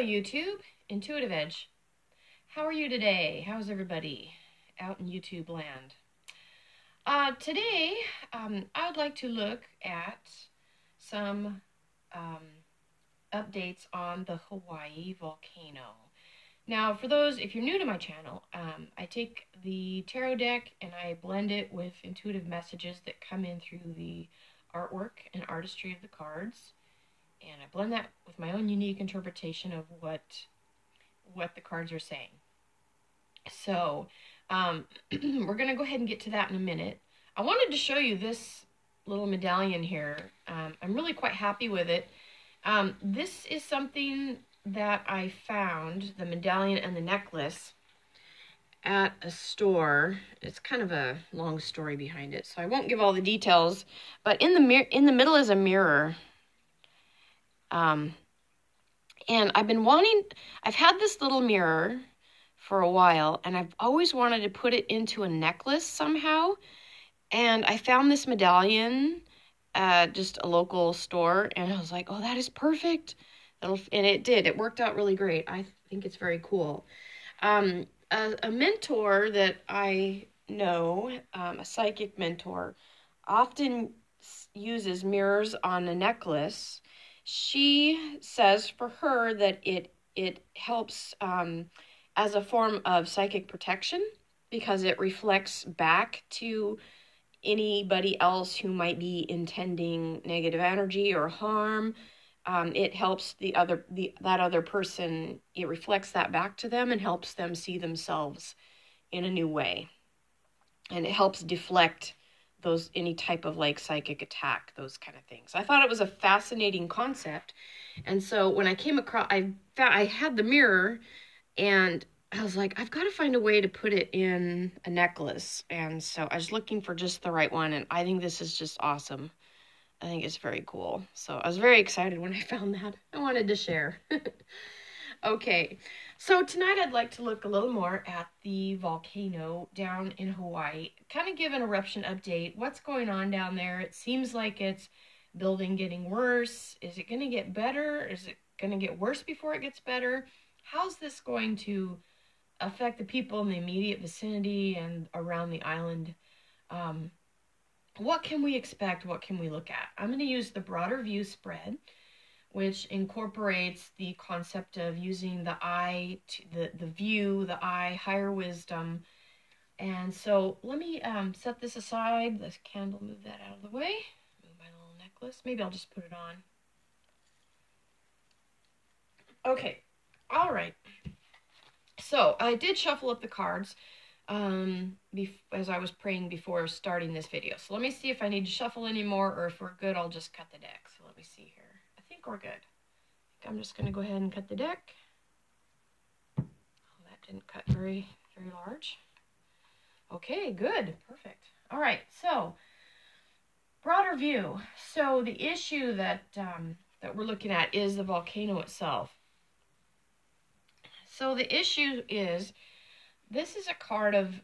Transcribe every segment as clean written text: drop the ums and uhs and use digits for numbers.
YouTube, Intuitive Edge. How are you today? How's everybody out in YouTube land? Today, I would like to look at some updates on the Hawaii volcano. Now, for those, if you're new to my channel, I take the tarot deck and I blend it with intuitive messages that come in through the artwork and artistry of the cards. And I blend that with my own unique interpretation of what the cards are saying. So, we're going to go ahead and get to that in a minute. I wanted to show you this little medallion here. I'm really quite happy with it. This is something that I found, the medallion and the necklace, at a store. It's kind of a long story behind it, so I won't give all the details. But in the middle is a mirror. And I've had this little mirror for a while, and I've always wanted to put it into a necklace somehow. And I found this medallion at just a local store, and I was like, oh, that is perfect. And it did. It worked out really great. I think it's very cool. A mentor that I know, a psychic mentor, often uses mirrors on a necklace. She says for her that it helps as a form of psychic protection because it reflects back to anybody else who might be intending negative energy or harm. It helps that other person, it reflects that back to them and helps them see themselves in a new way. And it helps deflect any type of like psychic attack, those kind of things. I thought it was a fascinating concept. And so when I came across, I had the mirror and I was like, I've got to find a way to put it in a necklace. And so I was looking for just the right one. And I think this is just awesome. I think it's very cool. So I was very excited when I found that. I wanted to share. Okay, so tonight I'd like to look a little more at the volcano down in Hawaii. Kind of give an eruption update. What's going on down there? It seems like it's getting worse. Is it going to get better? Is it going to get worse before it gets better? How's this going to affect the people in the immediate vicinity and around the island? What can we expect? What can we look at? I'm going to use the broader view spread, which incorporates the concept of using the eye, the view, the eye, higher wisdom. And so let me set this aside. This candle, move that out of the way. Move my little necklace. Maybe I'll just put it on. Okay, all right. So I did shuffle up the cards as I was praying before starting this video. So let me see if I need to shuffle anymore, or if we're good, I'll just cut the deck. So let me see here. I think we're good. I'm just going to go ahead and cut the deck. Oh, that didn't cut very, very large. Okay, good. Perfect. All right, so broader view. So the issue that we're looking at is the volcano itself. So the issue is, this is a card of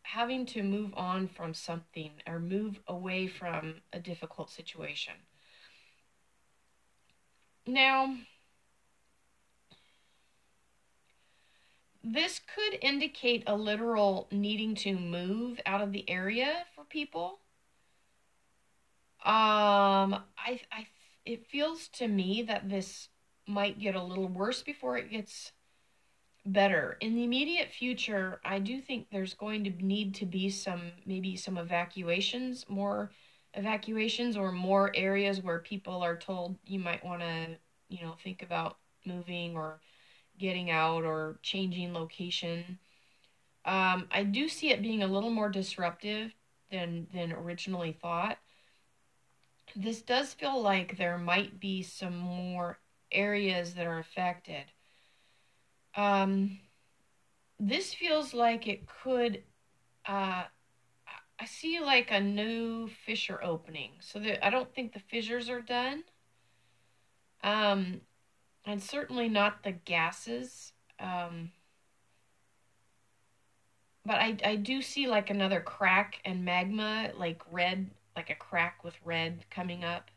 having to move on from something or move away from a difficult situation. Now, this could indicate a literal needing to move out of the area for people. It feels to me that this might get a little worse before it gets better. In the immediate future, I do think there's going to need to be maybe some evacuations, more evacuations, or more areas where people are told you might want to, think about moving or getting out or changing location. I do see it being a little more disruptive than originally thought. This does feel like there might be some more areas that are affected. This feels like it could, I see like a new fissure opening. So I don't think the fissures are done. And certainly not the gases. But I do see like another crack and magma, like red, like a crack with red coming up.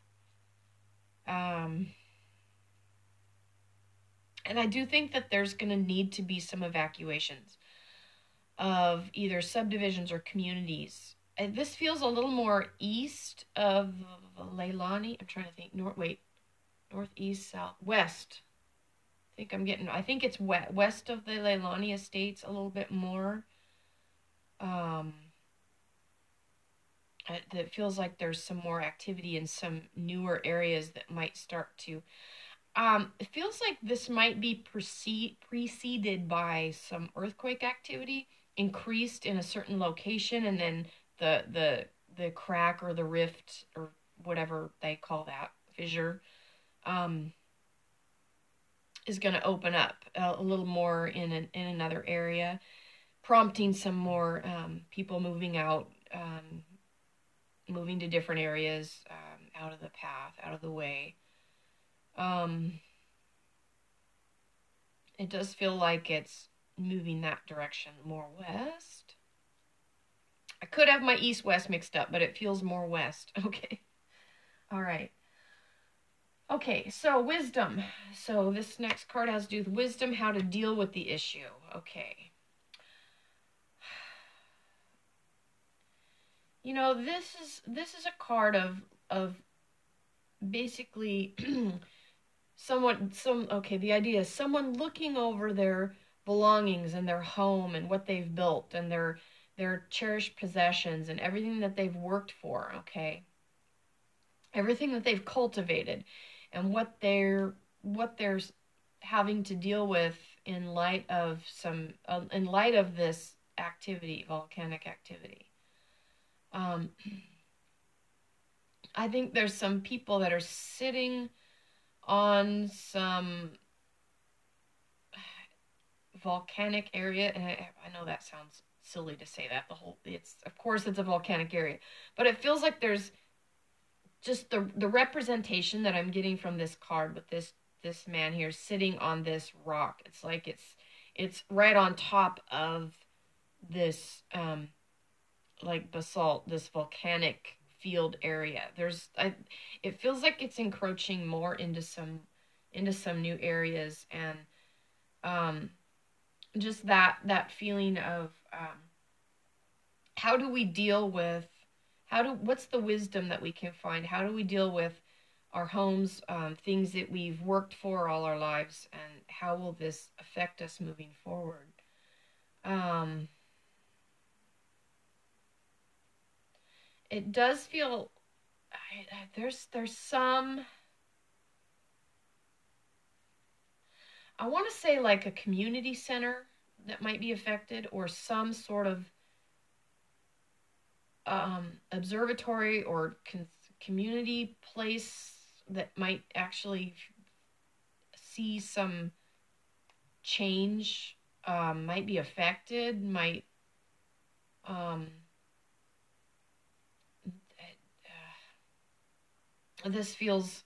And I do think that there's going to need to be some evacuations of either subdivisions or communities. This feels a little more east of Leilani. I'm trying to think. Northeast, south, west. I think it's west of the Leilani Estates a little bit more. It feels like there's some more activity in some newer areas that might start to. It feels like this might be preceded by some earthquake activity, increased in a certain location, and then the crack or the rift or whatever they call that fissure, is going to open up a little more in another area, prompting some more people moving out, moving to different areas, out of the path, out of the way. It does feel like it's moving that direction more west. I could have my east-west mixed up, but it feels more west. Okay. All right. Okay, so wisdom. So this next card has to do with wisdom, how to deal with the issue. Okay. You know, this is a card of basically the idea is someone looking over their belongings and their home and what they've built and their cherished possessions and everything that they've worked for, okay? Everything that they've cultivated and what they're having to deal with in light of this activity, volcanic activity. I think there's some people that are sitting on some volcanic area, and I know that sounds silly to say that. Of course it's a volcanic area, but it feels like there's just the representation that I'm getting from this card with this man here sitting on this rock. It's like it's right on top of this like basalt, this volcanic field area. It feels like it's encroaching more into some new areas, and just that feeling of how do we deal with what's the wisdom that we can find? How do we deal with our homes, things that we've worked for all our lives, and how will this affect us moving forward? It does feel there's some, I want to say like a community center that might be affected, or some sort of observatory or community place that might actually see some change, might be affected, might this feels,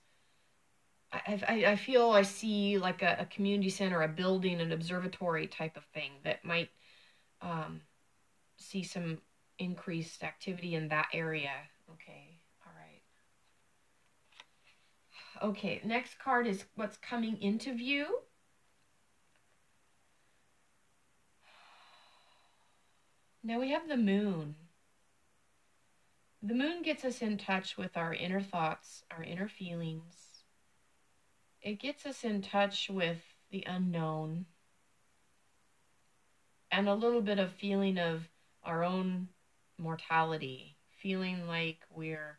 I feel I see like a community center, a building, an observatory type of thing that might see some increased activity in that area. Okay, all right. Okay, next card is what's coming into view. Now we have the moon. The moon gets us in touch with our inner thoughts, our inner feelings. It gets us in touch with the unknown and a little bit of feeling of our own mortality, feeling like we're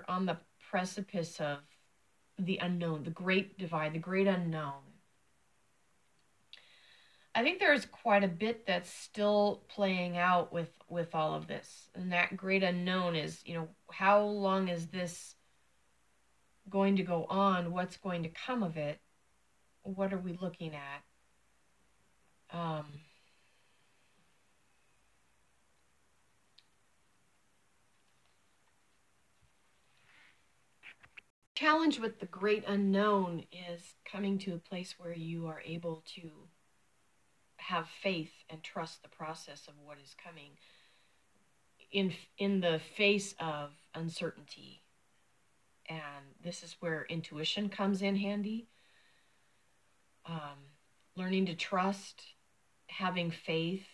on the precipice of the unknown, the great divide, the great unknown. I think there's quite a bit that's still playing out with all of this. And that great unknown is, how long is this going to go on? What's going to come of it? What are we looking at? Challenge with the great unknown is coming to a place where you are able to have faith and trust the process of what is coming in the face of uncertainty. And this is where intuition comes in handy. um, learning to trust, having faith,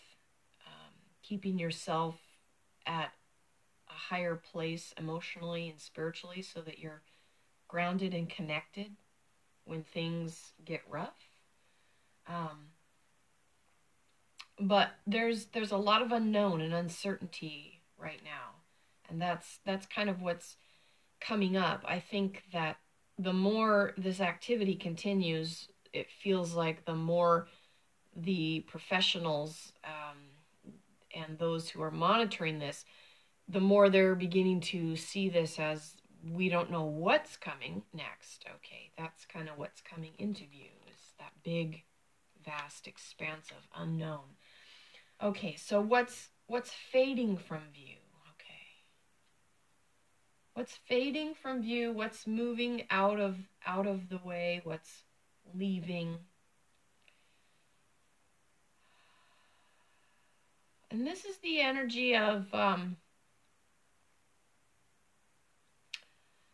keeping yourself at a higher place emotionally and spiritually so that you're grounded and connected when things get rough. Um, but there's a lot of unknown and uncertainty right now, and that's kind of what's coming up. I think that the more this activity continues, it feels like the more the professionals and those who are monitoring this, the more they're beginning to see this as we don't know what's coming next. Okay, that's kind of what's coming into view is that big, vast expanse of unknown. Okay, so what's fading from view? Okay. What's fading from view? What's moving out of the way? What's leaving? And this is the energy of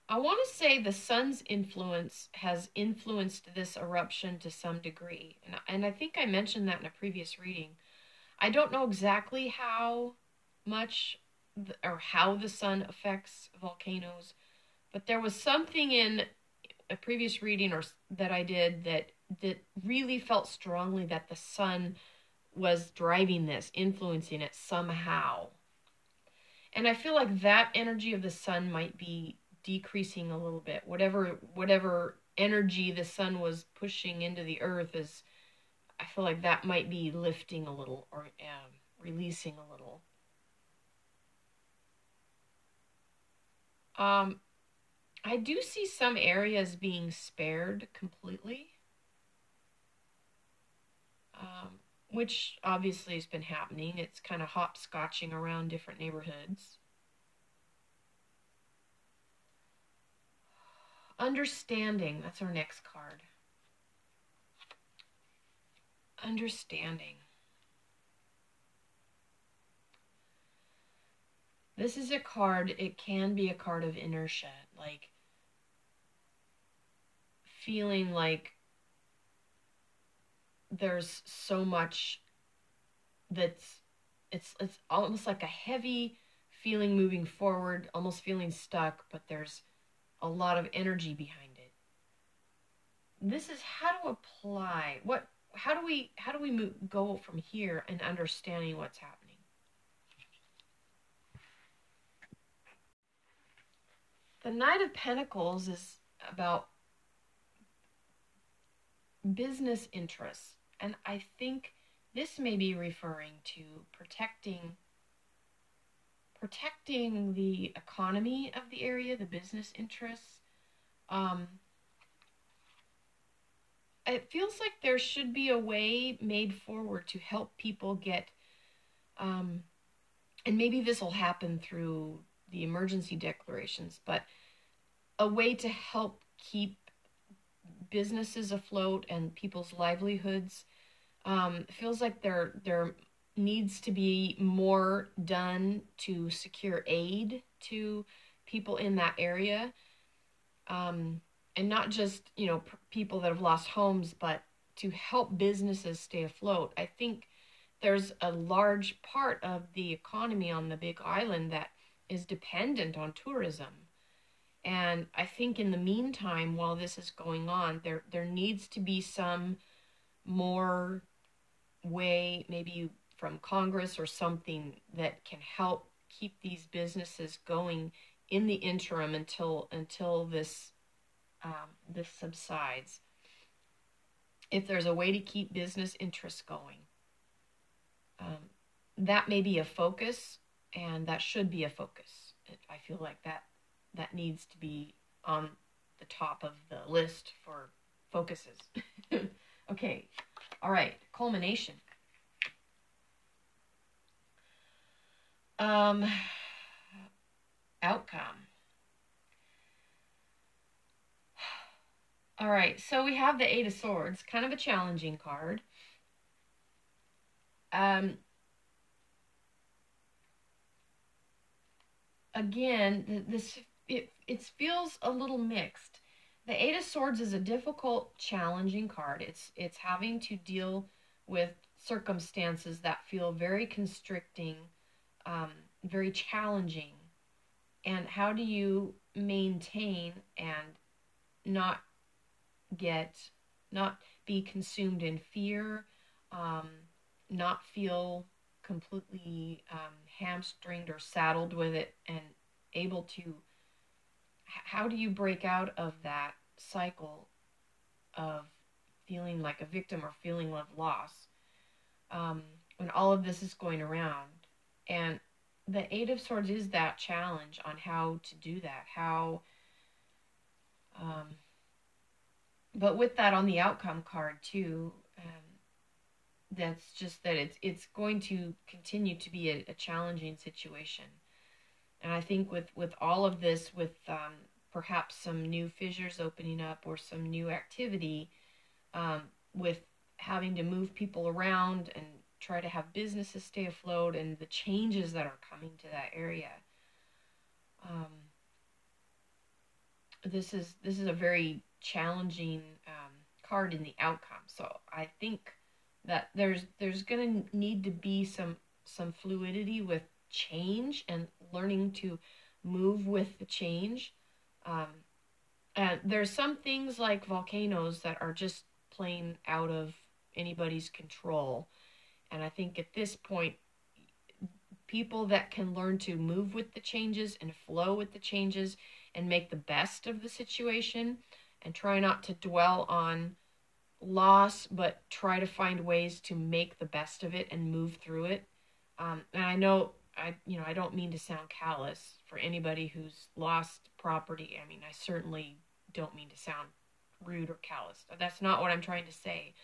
I want to say the sun's influence has influenced this eruption to some degree. And I think I mentioned that in a previous reading. I don't know exactly how much or how the sun affects volcanoes, but there was something in a previous reading or that I did that really felt strongly that the sun was driving this, influencing it somehow. And I feel like that energy of the sun might be decreasing a little bit. Whatever energy the sun was pushing into the earth is, I feel like that might be lifting a little or releasing a little. Um, I do see some areas being spared completely, um, which obviously has been happening. It's kind of hopscotching around different neighborhoods. Understanding, that's our next card. Understanding. This is a card, it can be a card of inertia, like feeling like there's so much that's it's almost like a heavy feeling moving forward, almost feeling stuck, but there's a lot of energy behind it. This is how to apply what how do we go from here and understanding what's happening. The Knight of Pentacles is about business interests, and I think this may be referring to protecting the economy of the area, the business interests. Um, it feels like there should be a way made forward to help people get, um, and maybe this will happen through the emergency declarations, but a way to help keep businesses afloat and people's livelihoods. Feels like there needs to be more done to secure aid to people in that area, um, and not just people that have lost homes, but to help businesses stay afloat. I think there's a large part of the economy on the Big Island that is dependent on tourism. And I think in the meantime, while this is going on, there needs to be some more way, maybe from Congress or something, that can help keep these businesses going in the interim until this subsides. If there's a way to keep business interests going, that may be a focus, and that should be a focus. I feel like that needs to be on the top of the list for focuses. Okay, all right, culmination. Um, Outcome. All right, so we have the Eight of Swords, kind of a challenging card. Again, it feels a little mixed. The Eight of Swords is a difficult, challenging card. It's having to deal with circumstances that feel very constricting, um, very challenging. And how do you maintain and not get, not be consumed in fear, um, not feel completely hamstringed or saddled with it, and able to, how do you break out of that cycle of feeling like a victim or feeling of loss, um, when all of this is going around? And the Eight of Swords is that challenge on how to do that. How, um, but with that on the outcome card too, that's just that it's going to continue to be a challenging situation. And I think with all of this, with perhaps some new fissures opening up or some new activity, um, with having to move people around and try to have businesses stay afloat, and the changes that are coming to that area, um, this is a very challenging card in the outcome. So I think that there's going to need to be some fluidity with change and learning to move with the change. Um, and there's some things like volcanoes that are just plain out of anybody's control. And I think at this point, people that can learn to move with the changes and flow with the changes and make the best of the situation and try not to dwell on loss, but try to find ways to make the best of it and move through it. And I know I don't mean to sound callous for anybody who's lost property. I mean, I certainly don't mean to sound rude or callous. That's not what I'm trying to say.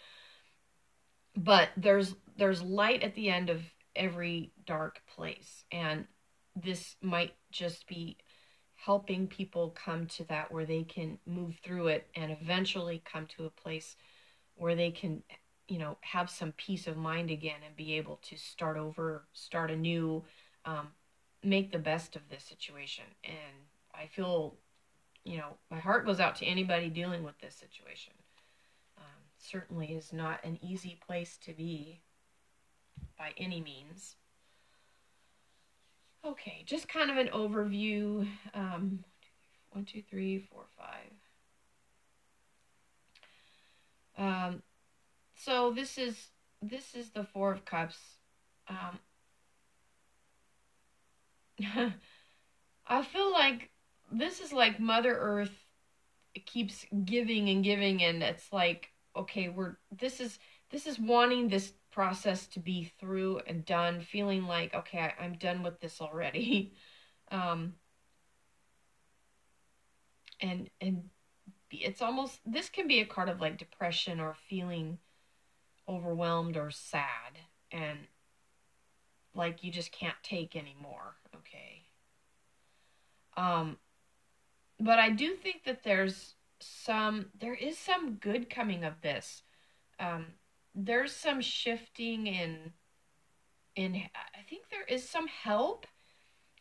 But there's light at the end of every dark place, and this might just be helping people come to that where they can move through it and eventually come to a place where they can, have some peace of mind again and be able to start over, start anew, um, make the best of this situation. And I feel, my heart goes out to anybody dealing with this situation. Certainly is not an easy place to be by any means. Okay, just kind of an overview. 1, 2, 3, 4, 5. So this is the Four of Cups. I feel like this is like Mother Earth. It keeps giving and giving, and it's like, okay, this is wanting this process to be through and done, feeling like, okay, I'm done with this already. um and it's almost, this can be a card of like depression or feeling overwhelmed or sad, and like you just can't take anymore. Okay. um but I do think that there is some good coming of this. um there's some shifting in I think there is some help.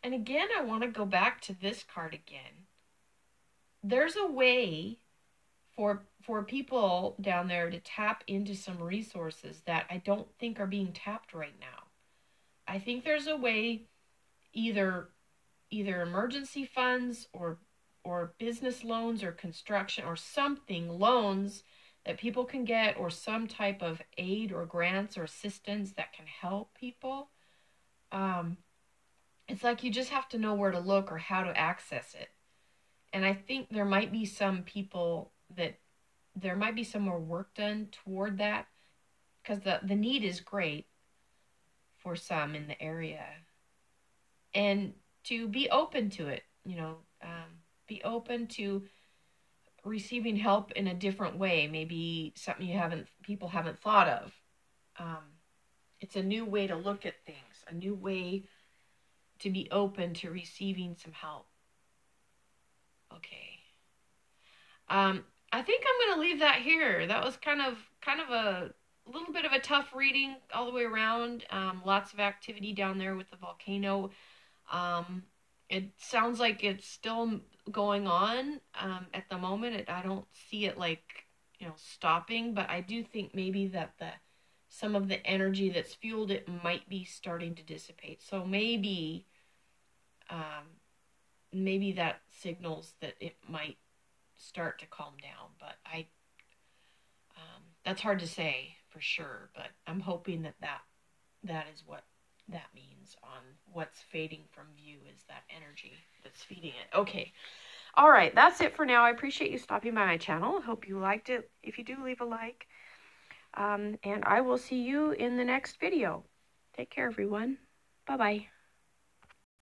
And again, I want to go back to this card again. There's a way for people down there to tap into some resources that I don't think are being tapped right now. I think there's a way, either emergency funds or business loans or construction or something, loans that people can get, or some type of aid or grants or assistance that can help people. um, it's like you just have to know where to look or how to access it. And I think there might be some people that there might be some more work done toward that, because the need is great for some in the area. And to be open to it, be open to receiving help in a different way, maybe something people haven't thought of. um, it's a new way to look at things, a new way to be open to receiving some help. Okay. I think I'm going to leave that here. That was kind of a little bit of a tough reading all the way around. Lots of activity down there with the volcano. Um, it sounds like it's still going on at the moment. I don't see it like, stopping, but I do think maybe that some of the energy that's fueled it might be starting to dissipate. So maybe that signals that it might start to calm down, but that's hard to say for sure, but I'm hoping that is what that means on what's fading from view, is that energy that's feeding it. Okay. All right. That's it for now. I appreciate you stopping by my channel. Hope you liked it. If you do, leave a like. And I will see you in the next video. Take care, everyone. Bye-bye.